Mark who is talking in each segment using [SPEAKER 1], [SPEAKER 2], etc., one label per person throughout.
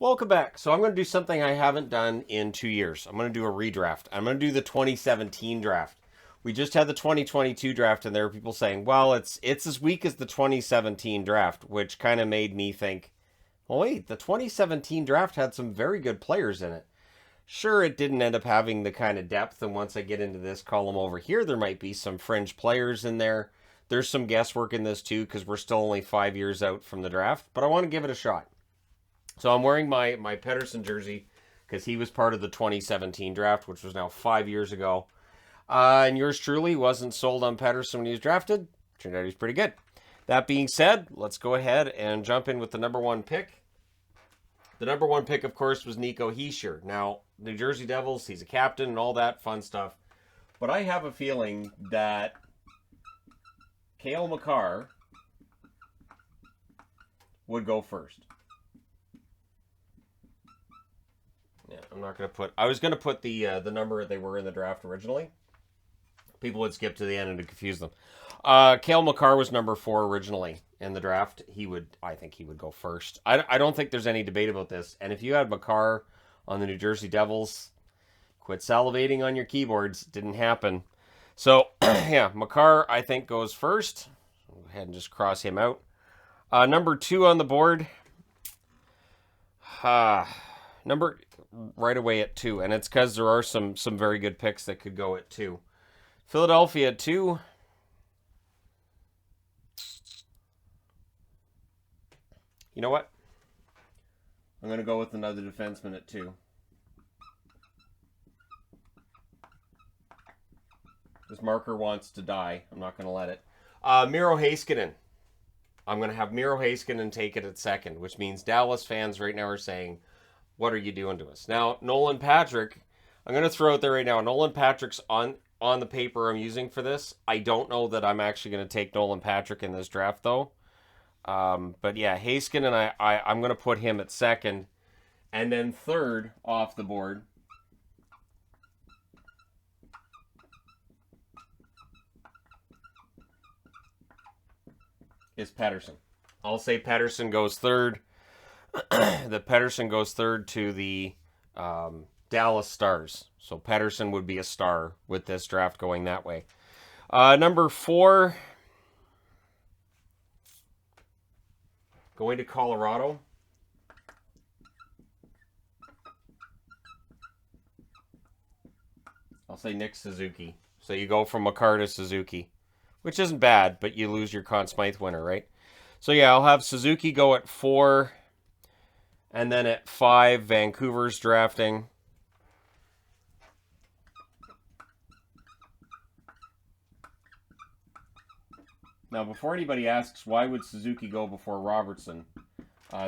[SPEAKER 1] Welcome back. So I'm going to do something I haven't done in 2 years. I'm going to do a redraft. I'm going to do the 2017 draft. We just had the 2022 draft, and there were people saying, "Well, it's as weak as the 2017 draft," which kind of made me think, "Well, wait, the 2017 draft had some very good players in it." Sure, it didn't end up having the kind of depth, and once I get into this column over here, there might be some fringe players in there. There's some guesswork in this too, because we're still only 5 years out from the draft, but I want to give it a shot. So I'm wearing my Pedersen jersey because he was part of the 2017 draft, which was now 5 years ago. And yours truly wasn't sold on Pedersen when he was drafted. Turned out he was pretty good. That being said, let's go ahead and jump in with the number one pick. The number one pick, of course, was Nico Hischier. Now, New Jersey Devils, he's a captain and all that fun stuff. But I have a feeling that Cale Makar would go first. Yeah, I'm not going to put... I was going to put the number they were in the draft originally. People would skip to the end and it'd confuse them. Cale Makar was number 4 originally in the draft. I think he would go first. I don't think there's any debate about this. And if you had Makar on the New Jersey Devils, quit salivating on your keyboards. It didn't happen. So, yeah, Makar, I think, goes first. Go ahead and just cross him out. Number 2 on the board. Number... right away at 2, and it's because there are some very good picks that could go at 2. Philadelphia at 2. You know what? I'm going to go with another defenseman at 2. This marker wants to die. I'm not going to let it. Miro Heiskanen. I'm going to have Miro Heiskanen take it at 2nd, which means Dallas fans right now are saying, what are you doing to us? Now, Nolan Patrick, I'm going to throw out there right now. Nolan Patrick's on the paper I'm using for this. I don't know that I'm actually going to take Nolan Patrick in this draft, though. But yeah, Heiskanen, I'm going to put him at 2nd. And then 3rd off the board is Pedersen. I'll say Pedersen goes 3rd. The Pedersen goes 3rd to the Dallas Stars. So Pedersen would be a star with this draft going that way. Number 4, going to Colorado. I'll say Nick Suzuki. So you go from Makar to Suzuki, which isn't bad, but you lose your Conn Smythe winner, right? So yeah, I'll have Suzuki go at 4. And then at 5, Vancouver's drafting. Now, before anybody asks, why would Suzuki go before Robertson?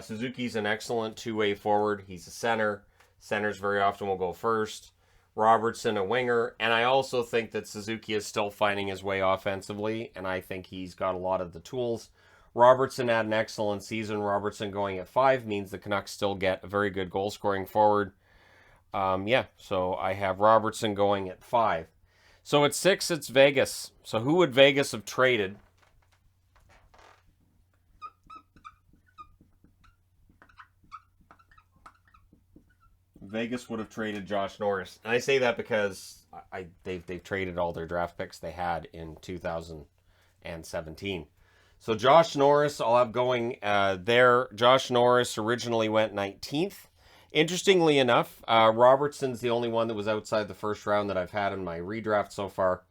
[SPEAKER 1] Suzuki's an excellent two-way forward. He's a center. Centers very often will go first. Robertson, a winger. And I also think that Suzuki is still finding his way offensively, and I think he's got a lot of the tools. Robertson had an excellent season. Robertson going at 5 means the Canucks still get a very good goal-scoring forward. So I have Robertson going at 5. So at 6, it's Vegas. So who would Vegas have traded? Vegas would have traded Josh Norris. And I say that because they've traded all their draft picks they had in 2017. So Josh Norris, I'll have going there. Josh Norris originally went 19th. Interestingly enough, Robertson's the only one that was outside the first round that I've had in my redraft so far.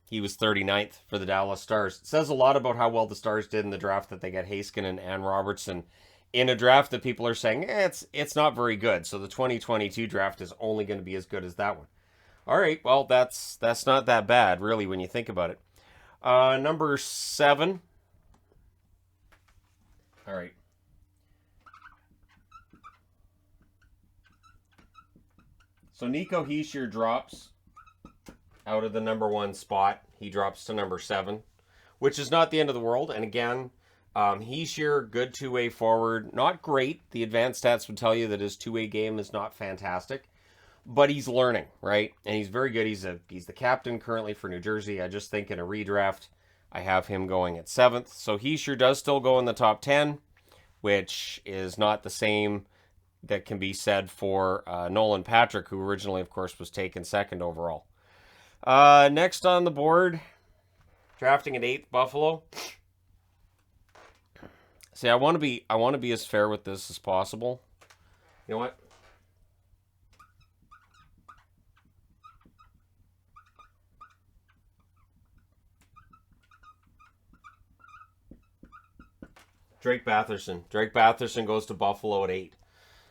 [SPEAKER 1] He was 39th for the Dallas Stars. It says a lot about how well the Stars did in the draft that they got Heiskanen and Robertson in a draft that people are saying, it's not very good. So the 2022 draft is only going to be as good as that one. All right, well, that's not that bad, really, when you think about it. Number 7. All right. So Nico Hischier drops out of the number 1 spot. He drops to number 7, which is not the end of the world. And again, Hischier, good two-way forward. Not great. The advanced stats would tell you that his two-way game is not fantastic. But he's learning, right? And he's very good. He's the captain currently for New Jersey. I just think in a redraft, I have him going at 7th. So he sure does still go in the top 10, which is not the same that can be said for Nolan Patrick, who originally, of course, was taken second overall. Next on the board, drafting at 8th, Buffalo. See, I want to be as fair with this as possible. You know what? Drake Batherson. Drake Batherson goes to Buffalo at 8.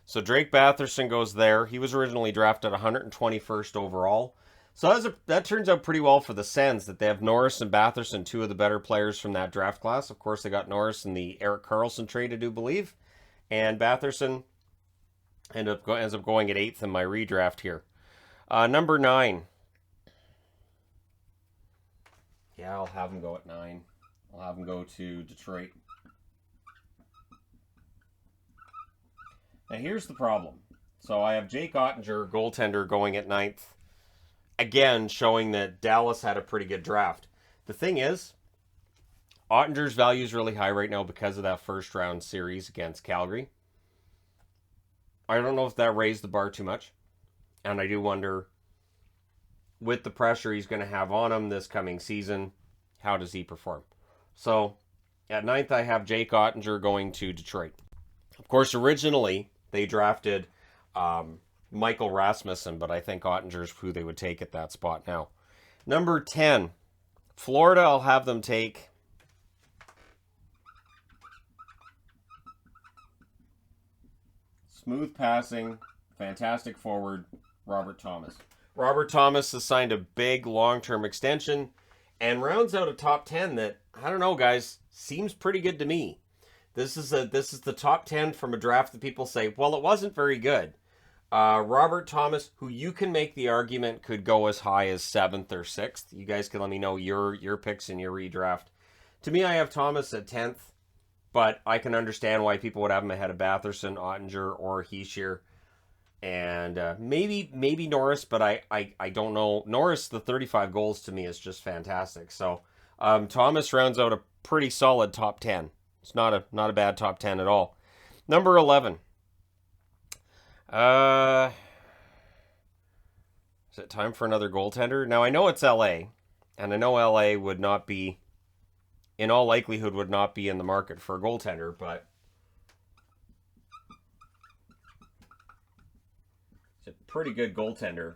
[SPEAKER 1] So Drake Batherson goes there. He was originally drafted 121st overall. So that turns out pretty well for the Sens, that they have Norris and Batherson, two of the better players from that draft class. Of course, they got Norris in the Erik Karlsson trade, I do believe. And Batherson ends up going at 8th in my redraft here. Number 9. Yeah, I'll have him go at 9. I'll have him go to Detroit. Now, here's the problem. So I have Jake Oettinger, goaltender, going at 9th. Again, showing that Dallas had a pretty good draft. The thing is, Ottinger's value is really high right now because of that first round series against Calgary. I don't know if that raised the bar too much. And I do wonder, with the pressure he's going to have on him this coming season, how does he perform? So, at 9th, I have Jake Oettinger going to Detroit. Of course, originally, they drafted Michael Rasmussen, but I think Ottinger's who they would take at that spot now. Number 10, Florida, I'll have them take smooth passing, fantastic forward, Robert Thomas. Robert Thomas has signed a big long-term extension and rounds out a top 10 that, I don't know, guys, seems pretty good to me. This is the top 10 from a draft that people say, well, it wasn't very good. Robert Thomas, who you can make the argument could go as high as 7th or 6th. You guys can let me know your picks in your redraft. To me, I have Thomas at 10th, but I can understand why people would have him ahead of Batherson, Oettinger, or Hischier. And maybe Norris, but I don't know. Norris, the 35 goals to me is just fantastic. So Thomas rounds out a pretty solid top 10. It's not a bad top 10 at all. Number 11. Is it time for another goaltender? Now, I know it's LA, and I know LA would not be, in all likelihood, would not be in the market for a goaltender, but it's a pretty good goaltender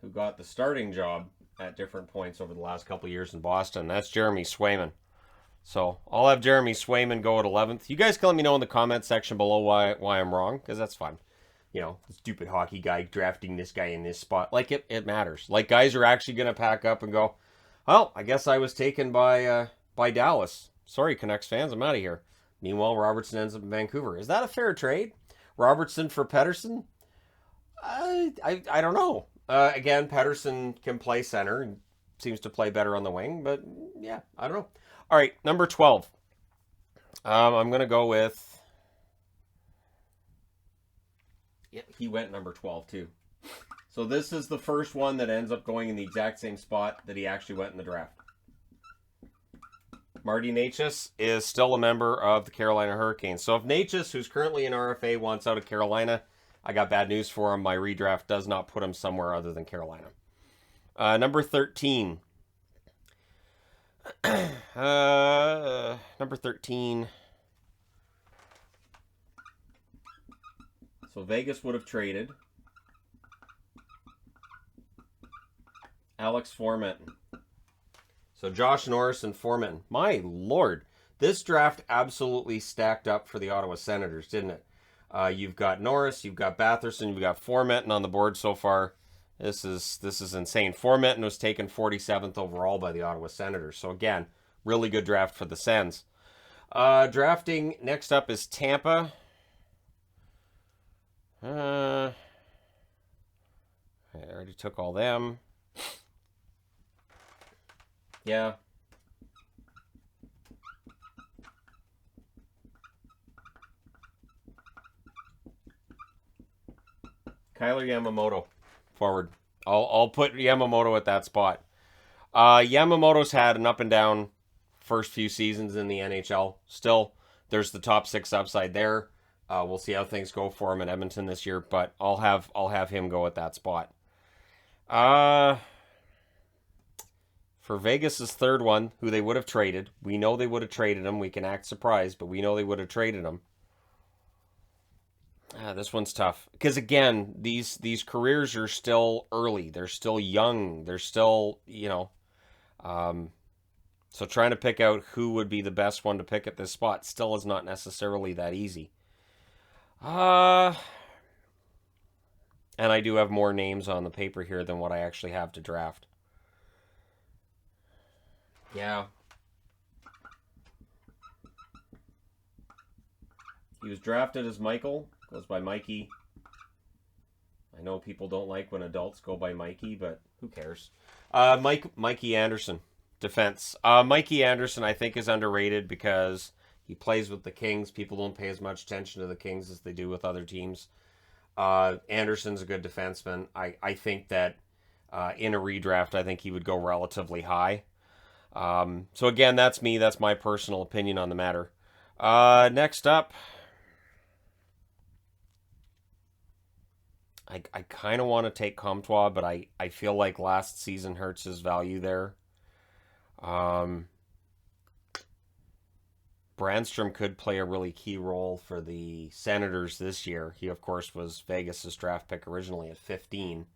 [SPEAKER 1] who got the starting job at different points over the last couple of years in Boston. That's Jeremy Swayman. So I'll have Jeremy Swayman go at 11th. You guys can let me know in the comment section below why I'm wrong, because that's fun. You know, the stupid hockey guy drafting this guy in this spot. Like, it matters. Like, guys are actually going to pack up and go, well, I guess I was taken by Dallas. Sorry, Canucks fans, I'm out of here. Meanwhile, Robertson ends up in Vancouver. Is that a fair trade? Robertson for Pettersson? I don't know. Again, Pettersson can play center and seems to play better on the wing, but yeah, I don't know. All right, number 12. I'm going to go with... Yeah, he went number 12 too. So this is the first one that ends up going in the exact same spot that he actually went in the draft. Marty Necas is still a member of the Carolina Hurricanes. So if Necas, who's currently in RFA, wants out of Carolina, I got bad news for him. My redraft does not put him somewhere other than Carolina. Number 13. Number 13. So Vegas would have traded Alex Formenton. So Josh Norris and Formenton. My lord, this draft absolutely stacked up for the Ottawa Senators, didn't it? You've got Norris, you've got Batherson, you've got Formenton on the board so far. This is insane. Formenton was taken 47th overall by the Ottawa Senators. So again, really good draft for the Sens. Drafting next up is Tampa. I already took all them. Yeah. Kyler Yamamoto, forward. I'll put Yamamoto at that spot. Yamamoto's had an up and down first few seasons in the NHL. Still, there's the top 6 upside there. We'll see how things go for him in Edmonton this year, but I'll have him go at that spot. For Vegas's third one, who they would have traded, we know they would have traded him. We can act surprised, but we know they would have traded him. This one's tough because again, these careers are still early. They're still young. They're still, so trying to pick out who would be the best one to pick at this spot still is not necessarily that easy. And I do have more names on the paper here than what I actually have to draft. Yeah. He was drafted as Michael. Goes by Mikey. I know people don't like when adults go by Mikey, but who cares? Mikey Anderson, defense. Mikey Anderson, I think, is underrated because he plays with the Kings. People don't pay as much attention to the Kings as they do with other teams. Anderson's a good defenseman. I think that in a redraft, I think he would go relatively high. So again, that's me. That's my personal opinion on the matter. Next up, I kind of want to take Comtois, but I feel like last season hurts his value there. Brandstrom could play a really key role for the Senators this year. He, of course, was Vegas's draft pick originally at 15.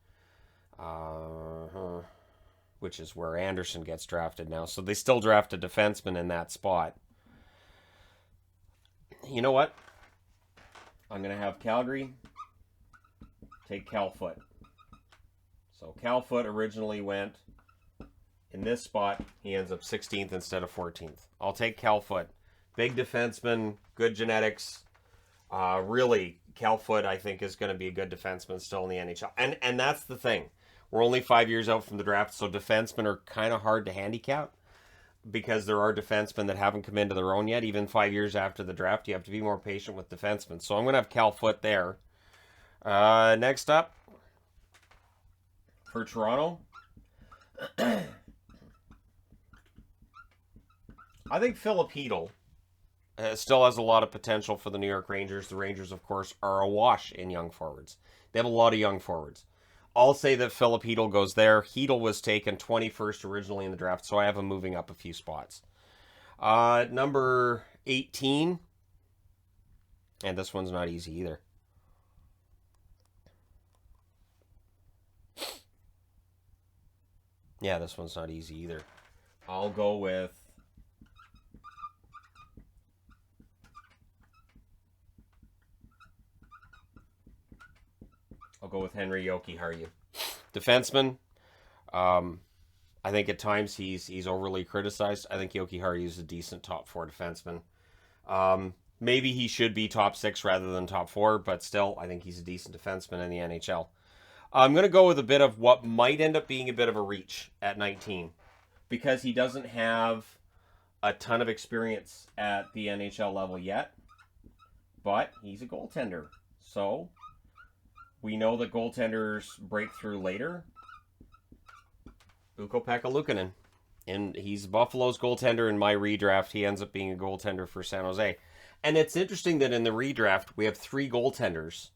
[SPEAKER 1] Which is where Anderson gets drafted now. So they still draft a defenseman in that spot. You know what? I'm going to have Calgary take Cal Foote. So Cal Foote originally went in this spot. He ends up 16th instead of 14th. I'll take Cal Foote. Big defenseman, good genetics. Really, Cal Foote, I think, is going to be a good defenseman still in the NHL. And that's the thing. We're only 5 years out from the draft, so defensemen are kind of hard to handicap because there are defensemen that haven't come into their own yet. Even 5 years after the draft, you have to be more patient with defensemen. So I'm going to have Cal Foote there. Next up, for Toronto, I think Philip Hedl still has a lot of potential for the New York Rangers. The Rangers, of course, are awash in young forwards. They have a lot of young forwards. I'll say that Philip Hedl goes there. Hedl was taken 21st originally in the draft, so I have him moving up a few spots. Number 18, and this one's not easy either. Yeah, this one's not easy either. I'll go with Henry Jokiharju. Defenseman. I think at times he's overly criticized. I think Jokiharju is a decent top 4 defenseman. Maybe he should be top 6 rather than top 4, but still, I think he's a decent defenseman in the NHL. I'm going to go with a bit of what might end up being a bit of a reach at 19 because he doesn't have a ton of experience at the NHL level yet, but he's a goaltender. So we know that goaltenders break through later. Ukko-Pekka Luukkonen. And he's Buffalo's goaltender in my redraft. He ends up being a goaltender for San Jose. And it's interesting that in the redraft, we have 3 goaltenders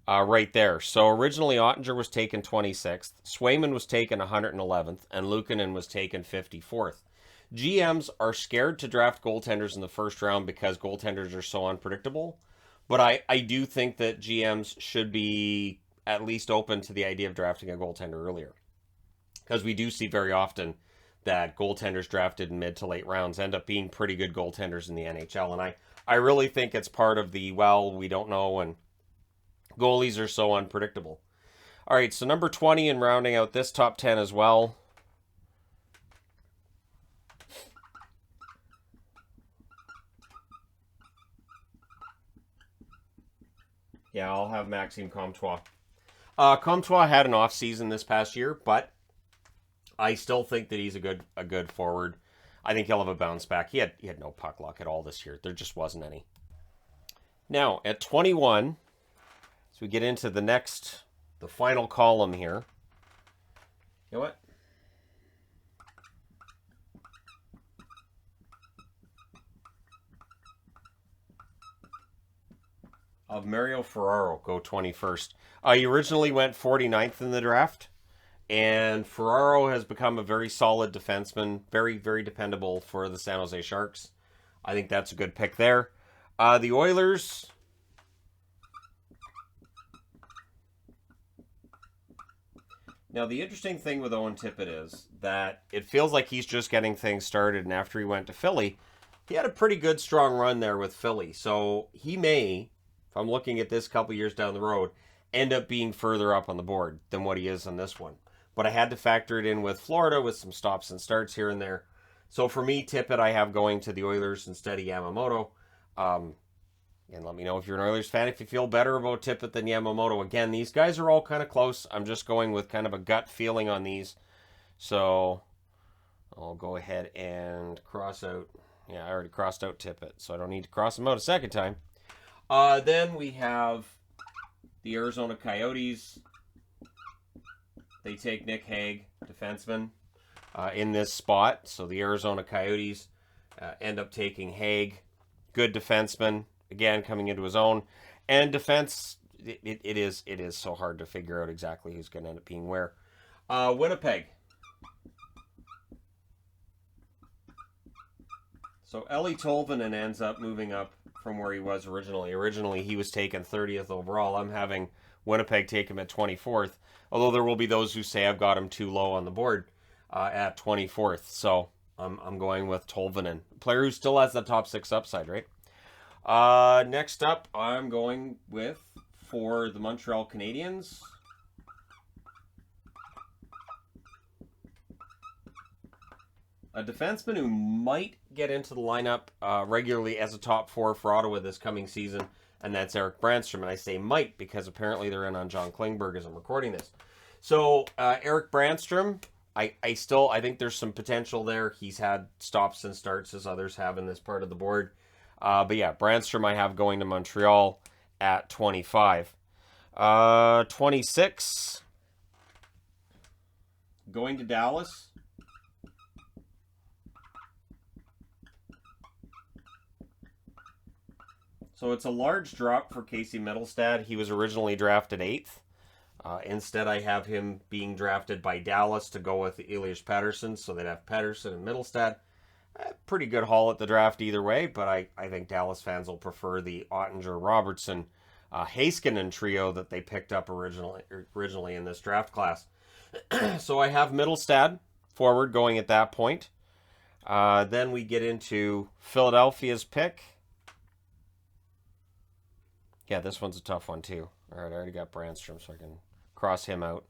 [SPEAKER 1] right there. So originally, Ottinger was taken 26th. Swayman was taken 111th. And Luukkonen was taken 54th. GMs are scared to draft goaltenders in the first round because goaltenders are so unpredictable. But I do think that GMs should be at least open to the idea of drafting a goaltender earlier. Because we do see very often that goaltenders drafted in mid to late rounds end up being pretty good goaltenders in the NHL. And I really think it's part of the, we don't know, and goalies are so unpredictable. All right, so number 20 and rounding out this top 10 as well. Yeah, I'll have Maxime Comtois. Comtois had an offseason this past year, but I still think that he's a good forward. I think he'll have a bounce back. He had no puck luck at all this year. There just wasn't any. Now, at 21, as we get into the final column here. You know what? of Mario Ferraro go 21st. He originally went 49th in the draft, and Ferraro has become a very solid defenseman, very, very dependable for the San Jose Sharks. I think that's a good pick there. The Oilers. Now, the interesting thing with Owen Tippett is that it feels like he's just getting things started, and after he went to Philly, he had a pretty good, strong run there with Philly. So he may, if I'm looking at this couple years down the road, end up being further up on the board than what he is on this one. But I had to factor it in with Florida with some stops and starts here and there. So for me, Tippett I have going to the Oilers instead of Yamamoto. And let me know if you're an Oilers fan, if you feel better about Tippett than Yamamoto. Again, these guys are all kind of close. I'm just going with kind of a gut feeling on these. So I'll go ahead and cross out. Yeah, I already crossed out Tippett, so I don't need to cross him out a second time. Then we have the Arizona Coyotes. They take Nick Hague, defenseman, in this spot. So the Arizona Coyotes end up taking Hague, good defenseman, again coming into his own. And defense, it is so hard to figure out exactly who's going to end up being where. Winnipeg. So Ellie Tolvanen ends up moving up from where he was originally. Originally, he was taken 30th overall. I'm having Winnipeg take him at 24th. Although there will be those who say I've got him too low on the board at 24th. So I'm going with Tolvanen. A player who still has the top 6 upside, right? Next up, I'm going with, for the Montreal Canadiens, a defenseman who might get into the lineup regularly as a top 4 for Ottawa this coming season, and that's Eric Brandstrom. And I say might because apparently they're in on John Klingberg as I'm recording this. So Eric Brandstrom, I think there's some potential there. He's had stops and starts as others have in this part of the board. But yeah, Brandstrom I have going to Montreal at 25. 26, going to Dallas. So it's a large drop for Casey Mittelstadt. He was originally drafted 8th. Instead, I have him being drafted by Dallas to go with Elias Pettersson. So they'd have Pettersson and Mittelstadt. Pretty good haul at the draft either way, but I think Dallas fans will prefer the Ottinger, Robertson, Heiskanen trio that they picked up originally in this draft class. So I have Mittelstadt forward going at that point. Then we get into Philadelphia's pick. Yeah, this one's a tough one too. All right, I already got Brandstrom, so I can cross him out.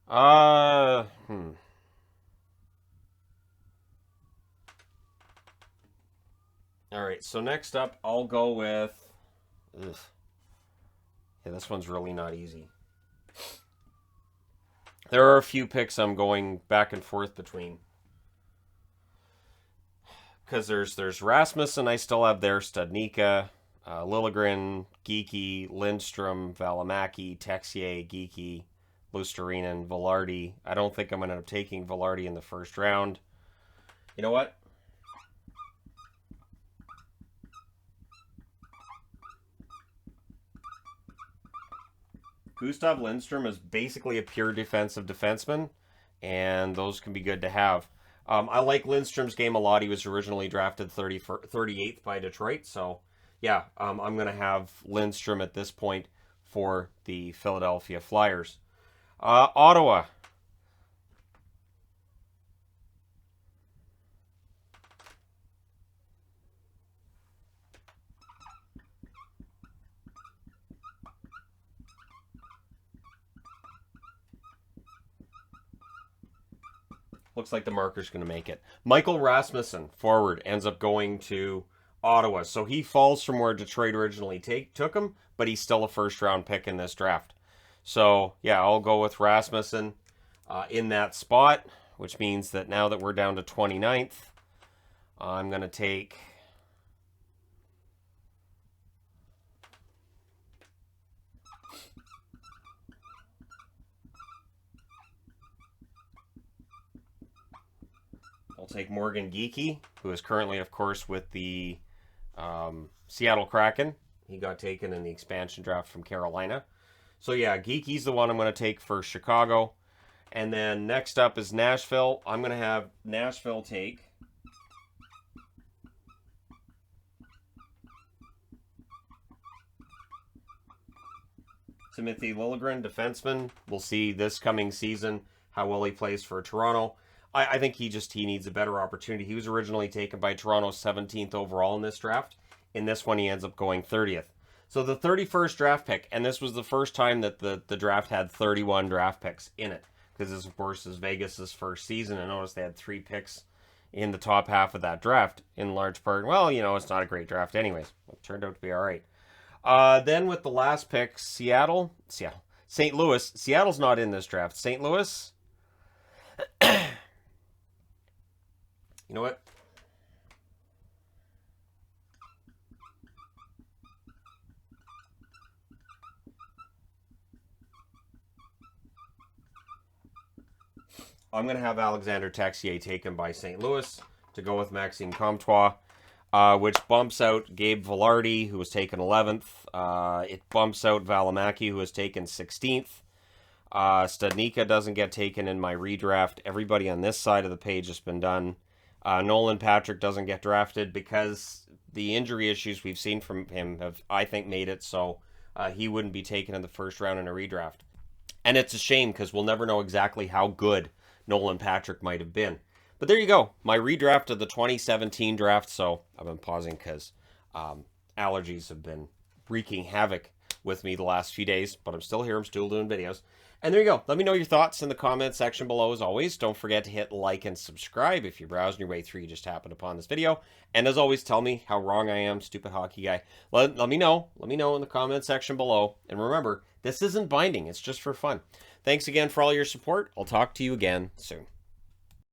[SPEAKER 1] All right, so next up, I'll go with... Ugh. Yeah, this one's really not easy. There are a few picks I'm going back and forth between. Because there's Rasmussen, I still have there, Studnicka, Liljegren, Geeky, Lindstrom, Valimaki, Texier, Geeky, Lusterinen, Velarde. I don't think I'm going to end up taking Velarde in the first round. You know what? Gustav Lindstrom is basically a pure defensive defenseman, and those can be good to have. I like Lindstrom's game a lot. He was originally drafted 38th by Detroit, so yeah, I'm going to have Lindstrom at this point for the Philadelphia Flyers. Ottawa. Looks like the marker's going to make it. Michael Rasmussen, forward, ends up going to Ottawa. So he falls from where Detroit originally took him, but he's still a first-round pick in this draft. So, yeah, I'll go with Rasmussen in that spot, which means that now that we're down to 29th, I'm going to take... I'll take Morgan Geekie, who is currently, of course, with the Seattle Kraken. He got taken in the expansion draft from Carolina. So yeah, Geeky's the one I'm going to take for Chicago. And then next up is Nashville. I'm going to have Nashville take Timothy Liljegren, defenseman. We'll see this coming season how well he plays for Toronto. I think he needs a better opportunity. He was originally taken by Toronto 17th overall in this draft. In this one, he ends up going 30th. So the 31st draft pick, and this was the first time that the draft had 31 draft picks in it. Because this, of course, is Vegas' first season. And notice they had 3 picks in the top half of that draft, in large part. Well, it's not a great draft anyways. It turned out to be all right. Then with the last pick, St. Louis. Seattle's not in this draft. St. Louis. You know what? I'm going to have Alexander Texier taken by St. Louis to go with Maxime Comtois, which bumps out Gabe Vilardi, who was taken 11th. It bumps out Valimaki, who was taken 16th. Studnicka doesn't get taken in my redraft. Everybody on this side of the page has been done. Nolan Patrick doesn't get drafted because the injury issues we've seen from him have, I think, made it so he wouldn't be taken in the first round in a redraft. And it's a shame because we'll never know exactly how good Nolan Patrick might have been. But there you go, my redraft of the 2017 draft. So I've been pausing because allergies have been wreaking havoc with me the last few days, but I'm still here. I'm still doing videos. And there you go. Let me know your thoughts in the comment section below. As always, don't forget to hit like and subscribe if you're browsing your way through. You just happened upon this video. And as always, tell me how wrong I am, stupid hockey guy. Let me know. Let me know in the comment section below. And remember, this isn't binding. It's just for fun. Thanks again for all your support. I'll talk to you again soon.